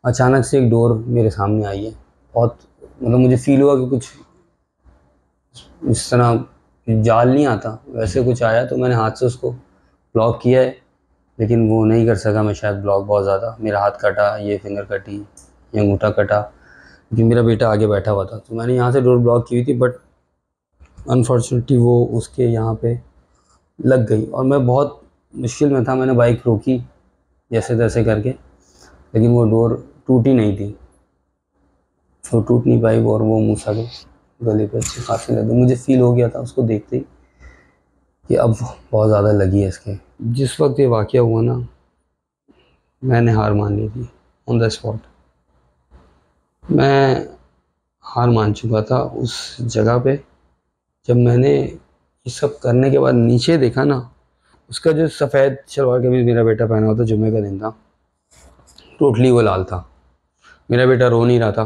अचानक से एक डोर मेरे सामने आई है। बहुत मतलब मुझे फ़ील हुआ कि कुछ इस तरह जाल नहीं आता वैसे कुछ आया, तो मैंने हाथ से उसको ब्लॉक किया है, लेकिन वो नहीं कर सका मैं शायद ब्लॉक बहुत ज़्यादा। मेरा हाथ कटा, ये फिंगर कटी, ये अंगूठा कटा, क्योंकि मेरा बेटा आगे बैठा हुआ था। तो मैंने यहाँ से डोर ब्लॉक की हुई थी, बट अनफॉर्चुनेटली वो उसके यहाँ पे लग गई और मैं बहुत मुश्किल में था। मैंने बाइक रोकी जैसे तैसे करके, लेकिन वो डोर टूटी नहीं थी, वो टूट नहीं पाई और वो मूसा के गले पे अच्छी खांसी लगी। मुझे फ़ील हो गया था उसको देखते ही कि अब बहुत ज़्यादा लगी है इसके। जिस वक्त ये वाक़या हुआ ना, मैंने हार मान ली थी ऑन द स्पॉट। मैं हार मान चुका था उस जगह पे। जब मैंने ये सब करने के बाद नीचे देखा ना, उसका जो सफ़ेद शलवार कमीज़ मेरा बेटा पहना हुआ था, जुम्मे का दिन था, टोटली वो लाल था। मेरा बेटा रो नहीं रहा था।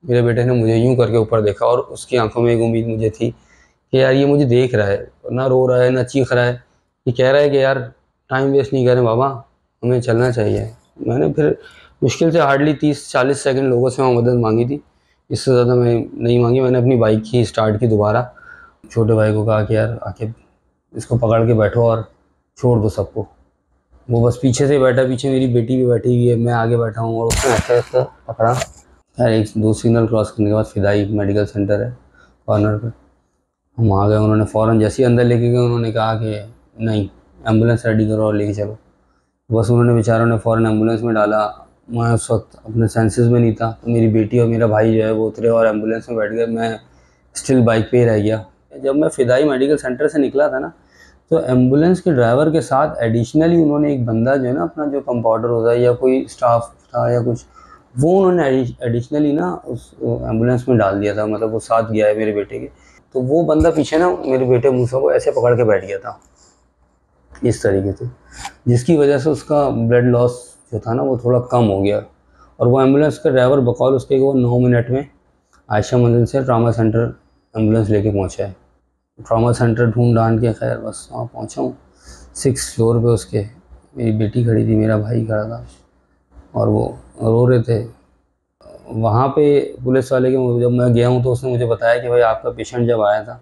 मेरे बेटे ने मुझे यूं करके ऊपर देखा और उसकी आंखों में एक उम्मीद मुझे थी कि यार ये मुझे देख रहा है, ना रो रहा है ना चीख रहा है। ये कह रहा है कि यार टाइम वेस्ट नहीं करें बाबा, हमें चलना चाहिए। मैंने फिर मुश्किल से हार्डली 30-40 सेकंड लोगों से वहाँ मदद मांगी थी, इससे ज़्यादा मैं नहीं मांगी। मैंने अपनी बाइक ही स्टार्ट की दोबारा। छोटे भाई को कहा कि यार आके इसको पकड़ के बैठो और छोड़ दो सबको। वो बस पीछे से बैठा, पीछे मेरी बेटी भी बैठी हुई है, मैं आगे बैठा हूँ, और उसने ऐसा ऐसा पकड़ा। यार एक दो सिग्नल क्रॉस करने के बाद फिदाई मेडिकल सेंटर है कॉर्नर पे, हम आ गए। उन्होंने फ़ौरन जैसे ही अंदर लेके गए, उन्होंने कहा कि नहीं, एम्बुलेंस रेडी करो और लेके चलो। बस उन्होंने बेचारों ने फ़ौरन एम्बुलेंस में डाला। मैं उस वक्त अपने सेंसेस में नहीं था, तो मेरी बेटी और मेरा भाई जो है वो उतरे और एम्बुलेंस में बैठ गए। मैं स्टिल बाइक पे ही रह गया। जब मैं फिदाई मेडिकल सेंटर से निकला था ना, तो एम्बुलेंस के ड्राइवर के साथ एडिशनली उन्होंने एक बंदा जो है ना, अपना जो कंपाउंडर होता है या कोई स्टाफ था या कुछ, वो उन्होंने एडिशनली ना उस एम्बुलेंस में डाल दिया था। मतलब वो साथ गया है मेरे बेटे के। तो वो बंदा पीछे ना मेरे बेटे मूसा को ऐसे पकड़ के बैठ गया था इस तरीके से, जिसकी वजह से उसका ब्लड लॉस जो था ना वो थोड़ा कम हो गया। और वो एम्बुलेंस का ड्राइवर बकौल उसके वो 9 मिनट में आयशा मंजिल से ट्रामा सेंटर एम्बुलेंस लेके पहुंचा है। ट्रामा सेंटर ढूंढ ढांड के खैर बस वहाँ पहुँचा हूँ। 6 फ्लोर पे उसके मेरी बेटी खड़ी थी, मेरा भाई खड़ा था और वो रो रहे थे। वहाँ पे पुलिस वाले के जब मैं गया हूँ तो उसने मुझे बताया कि भाई आपका पेशेंट जब आया था,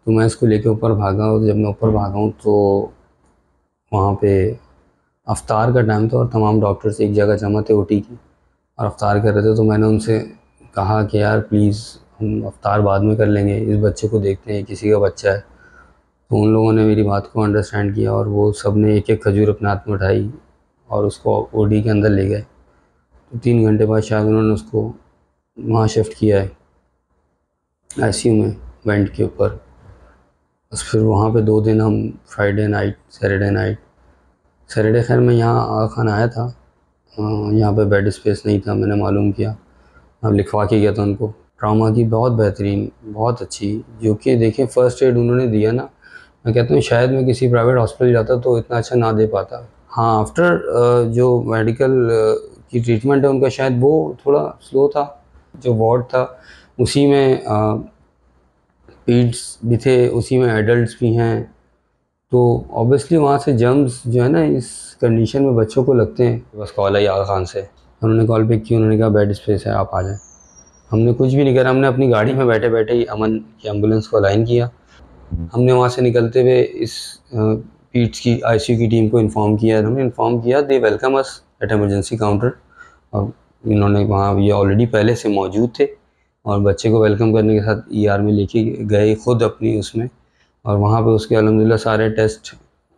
तो मैं इसको लेके ऊपर भागा। और जब मैं ऊपर भागा हूँ तो वहाँ पे अफ्तार का टाइम था और तमाम डॉक्टर्स एक जगह जमा थे ओटी की और अफ्तार कर रहे थे। तो मैंने उनसे कहा कि यार प्लीज़ हम अफ्तार बाद में कर लेंगे, इस बच्चे को देखते हैं, किसी का बच्चा है। तो उन लोगों ने मेरी बात को अंडरस्टैंड किया और वो सब ने एक एक खजूर अपने हाथ में उठाई और उसको ओडी के अंदर ले गए। तो 3 घंटे बाद शायद उन्होंने उसको वहाँ शिफ्ट किया है आईसीयू में, वेंट के ऊपर। बस फिर वहाँ पे 2 दिन हम, Friday night, Saturday night. Saturday खैर मैं यहाँ आगा खान आया था, यहाँ पे बेड स्पेस नहीं था, मैंने मालूम किया, अब लिखवा के गया था उनको। ट्रामा की बहुत बेहतरीन, बहुत अच्छी, जो कि देखें फ़र्स्ट एड उन्होंने दिया ना, मैं कहता हूँ शायद मैं किसी प्राइवेट हॉस्पिटल जाता तो इतना अच्छा ना दे पाता। हाँ, आफ्टर जो मेडिकल की ट्रीटमेंट है उनका शायद वो थोड़ा स्लो था। जो वार्ड था उसी में पीड्स भी थे, उसी में एडल्ट्स भी हैं। तो ऑब्वियसली वहाँ से जर्म्स जो है ना इस कंडीशन में बच्चों को लगते हैं। बस कॉल आई आगा खान से, उन्होंने कॉल पिक की, उन्होंने कहा बेड स्पेस है, आप आ जाएँ। हमने कुछ भी नहीं करा, हमने अपनी गाड़ी में बैठे बैठे ही अमन की एम्बुलेंस को अलाइन किया। हमने वहाँ से निकलते हुए इस पीट्स की आईसीयू की टीम को इन्फॉर्म किया। हमने इन्फॉर्म किया, they welcome us at emergency counter. और इन्होंने वहाँ, ये ऑलरेडी पहले से मौजूद थे और बच्चे को वेलकम करने के साथ ईआर में लेके गए खुद अपनी उसमें। और वहाँ पे उसके अल्हम्दुलिल्लाह सारे टेस्ट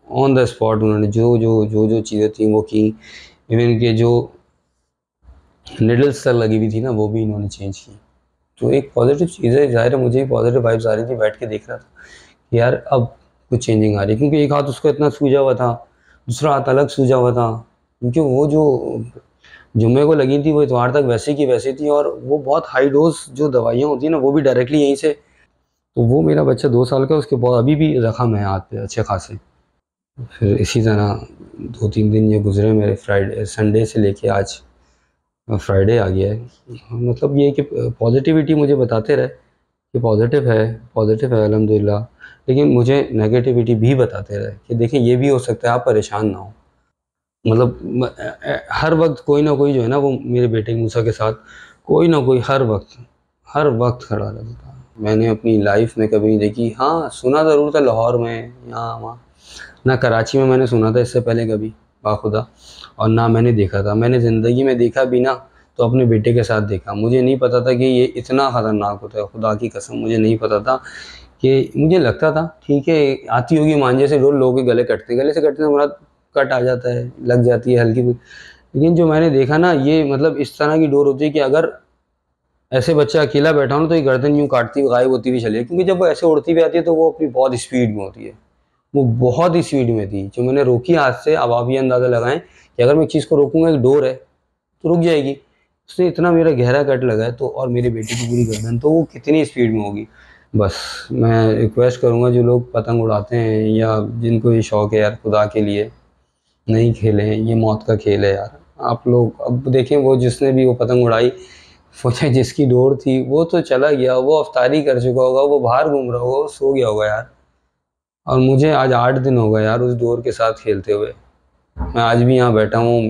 ऑन द स्पॉट उन्होंने जो चीज़ें थी वो की। इवन के जो निडल्स तक लगी हुई थी ना वो भी इन्होंने चेंज की। तो एक पॉजिटिव चीज़ है, ज़ाहिर है मुझे भी पॉजिटिव वाइब्स आ रही थी, बैठ के देख रहा था कि यार अब कुछ चेंजिंग आ रही है। क्योंकि एक हाथ उसका इतना सूजा हुआ था, दूसरा हाथ अलग सूजा हुआ था, क्योंकि वो जो जुम्मे को लगी थी वो इतवार तक वैसे की वैसी थी। और वो बहुत हाई डोज जो दवाइयाँ होती हैं ना वो भी डायरेक्टली यहीं से। तो वो मेरा बच्चा 2 साल का, उसके बहुत अभी भी ज़ख्म है हाथ पे अच्छे खासे। फिर इसी तरह 2-3 दिन ये गुजरे मेरे, फ्राइडे संडे से लेके आज फ्राइडे आ गया है। मतलब ये कि पॉजिटिविटी मुझे बताते रहे कि पॉजिटिव है अल्हम्दुलिल्लाह, लेकिन मुझे नेगेटिविटी भी बताते रहे कि देखें ये भी हो सकता है, आप परेशान ना हो। मतलब हर वक्त कोई ना कोई जो है ना वो मेरे बेटे मूसा के साथ कोई ना कोई हर वक्त खड़ा रहता था। मैंने अपनी लाइफ में कभी नहीं देखी। हाँ, सुना ज़रूर था लाहौर में, यहाँ वहाँ, ना कराची में मैंने सुना था इससे पहले कभी बाखुदा, और ना मैंने देखा था। मैंने ज़िंदगी में देखा भी ना तो अपने बेटे के साथ देखा। मुझे नहीं पता था कि ये इतना ख़तरनाक होता है, खुदा की कसम मुझे नहीं पता था। कि मुझे लगता था ठीक है आती होगी मांझे से, रोज लोगों के गले कटते, गले से कटने से मुराद कट आ जाता है, लग जाती है हल्की। लेकिन जो मैंने देखा ना, ये मतलब इस तरह की डोर होती है कि अगर ऐसे बच्चा अकेला बैठा हो ना तो ये गर्दन यूँ काटती हुई गायब होती हुई चली है। क्योंकि जब वो ऐसे उड़ती हुई आती है तो वो अपनी बहुत स्पीड में होती है, वो बहुत ही स्पीड में थी। जो मैंने रोकी हाथ से, अब आप ये अंदाज़ा लगाएं कि अगर मैं एक चीज़ को रोकूंगा, एक डोर है तो रुक जाएगी। उसने इतना मेरा गहरा कट लगा है तो, और मेरे बेटे की पूरी गर्दन, तो वो कितनी स्पीड में होगी। बस मैं रिक्वेस्ट करूँगा जो लोग पतंग उड़ाते हैं या जिनको ये शौक़ है यार, खुदा के लिए नहीं खेलें, ये मौत का खेल है यार। आप लोग अब देखें, वो जिसने भी वो पतंग उड़ाई, वो चाहे जिसकी डोर थी वो तो चला गया, वो अफ्तारी कर चुका होगा, वो बाहर घूम रहा होगा, वो सो गया होगा यार। और मुझे आज 8 दिन हो गए यार उस डोर के साथ खेलते हुए। मैं आज भी यहाँ बैठा हूँ,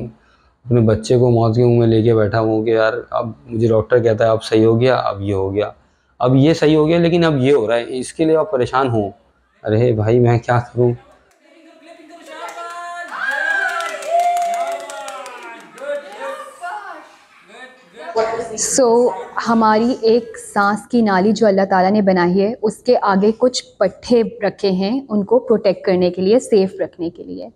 अपने बच्चे को मौत के मुंह में लेके बैठा हूँ कि यार अब मुझे डॉक्टर कहता है अब सही हो गया, अब ये हो गया, अब ये सही हो गया, लेकिन अब ये हो रहा है, इसके लिए आप परेशान हो। अरे भाई मैं क्या करूँ। हमारी एक सांस की नाली जो अल्लाह ताला ने बनाई है, उसके आगे कुछ पट्टे रखे हैं उनको प्रोटेक्ट करने के लिए, सेफ रखने के लिए।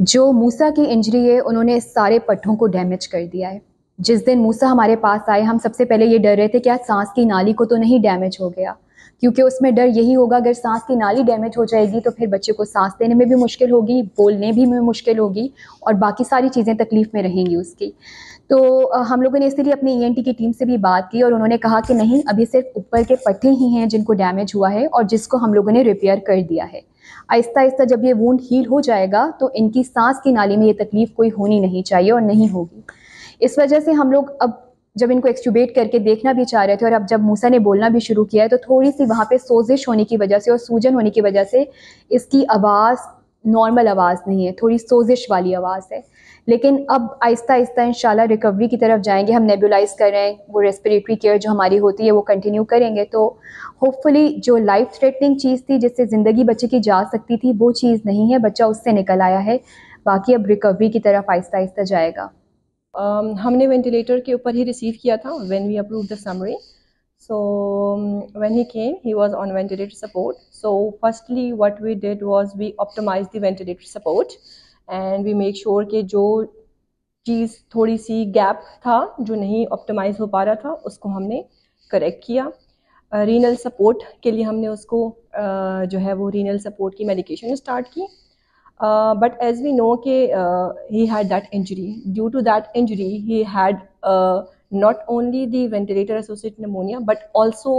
जो मूसा की इंजरी है, उन्होंने सारे पट्टों को डैमेज कर दिया है। जिस दिन मूसा हमारे पास आए, हम सबसे पहले ये डर रहे थे कि सांस की नाली को तो नहीं डैमेज हो गया, क्योंकि उसमें डर यही होगा अगर सांस की नाली डैमेज हो जाएगी तो फिर बच्चे को सांस लेने में भी मुश्किल होगी, बोलने भी में मुश्किल होगी, और बाकी सारी चीज़ें तकलीफ़ में रहेंगी उसकी। तो हम लोगों ने इसलिए अपनी ईएनटी की टीम से भी बात की और उन्होंने कहा कि नहीं, अभी सिर्फ ऊपर के पट्टे ही हैं जिनको डैमेज हुआ है और जिसको हम लोगों ने रिपेयर कर दिया है। आहिस्ता आहिस्ता जब ये वुंड हील हो जाएगा तो इनकी सांस की नाली में ये तकलीफ़ कोई होनी नहीं चाहिए और नहीं होगी। इस वजह से हम लोग अब जब इनको एक्सट्यूबेट करके देखना भी चाह रहे थे, और अब जब मूसा ने बोलना भी शुरू किया है, तो थोड़ी सी वहाँ पे सोजिश होने की वजह से और सूजन होने की वजह से इसकी आवाज़ नॉर्मल आवाज़ नहीं है, थोड़ी सोजिश वाली आवाज़ है। लेकिन अब आहिस्ता आहिस्ता इंशाल्लाह रिकवरी की तरफ जाएंगे। हम नेबुलाइज कर रहे हैं, वो रेस्पिरेटरी केयर जो हमारी होती है वो कंटिन्यू करेंगे, तो होपफुली जो लाइफ थ्रेटनिंग चीज़ थी जिससे ज़िंदगी बच्चे की जा सकती थी वो चीज़ नहीं है, बच्चा उससे निकल आया है। बाकी अब रिकवरी की तरफ आहिस्ता आहिस्ता जाएगा। हमने वेंटिलेटर के ऊपर ही रिसीव किया था when we approve the summary. So when he came, he was on ventilator support. So firstly what we did was we optimized the ventilator support and we make sure कि जो चीज़ थोड़ी सी gap था जो नहीं optimise हो पा रहा था उसको हमने करेक्ट किया। रीनल सपोर्ट के लिए हमने उसको जो है वो रीनल सपोर्ट की मेडिकेशन स्टार्ट की। But as we know he had that injury. Due to that injury, he had not only the ventilator associated pneumonia, but also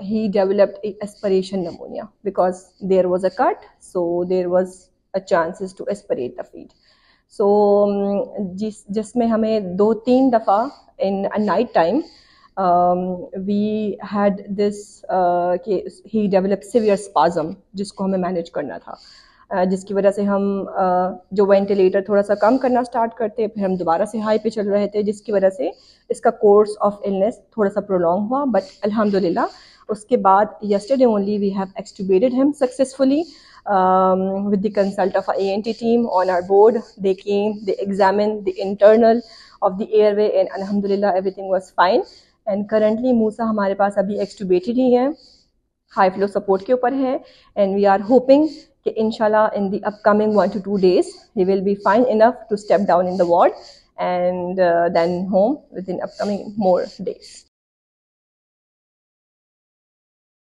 he developed a aspiration pneumonia because there was a cut, so there was a chances to aspirate the feed. So जिसमें हमें 2-3 दफ़ा in a night time we had this he developed severe spasm जिसको हमें manage करना था, जिसकी वजह से हम जो वेंटिलेटर थोड़ा सा कम करना स्टार्ट करते, फिर हम दोबारा से हाई पे चल रहे थे, जिसकी वजह से इसका कोर्स ऑफ इलनेस थोड़ा सा प्रोलॉन्ग हुआ। बट अल्हम्दुलिल्लाह उसके बाद yesterday only we have extubated him successfully with the consult of our ENT team on our board. They came, they examined the internal of the airway and alhamdulillah everything was fine. And currently मूसा हमारे पास अभी extubated ही है, high flow support के ऊपर है, and we are hoping कि इंशाल्लाह in the upcoming 1 to 2 days he will be fine enough to step down in the ward and then home within upcoming more days.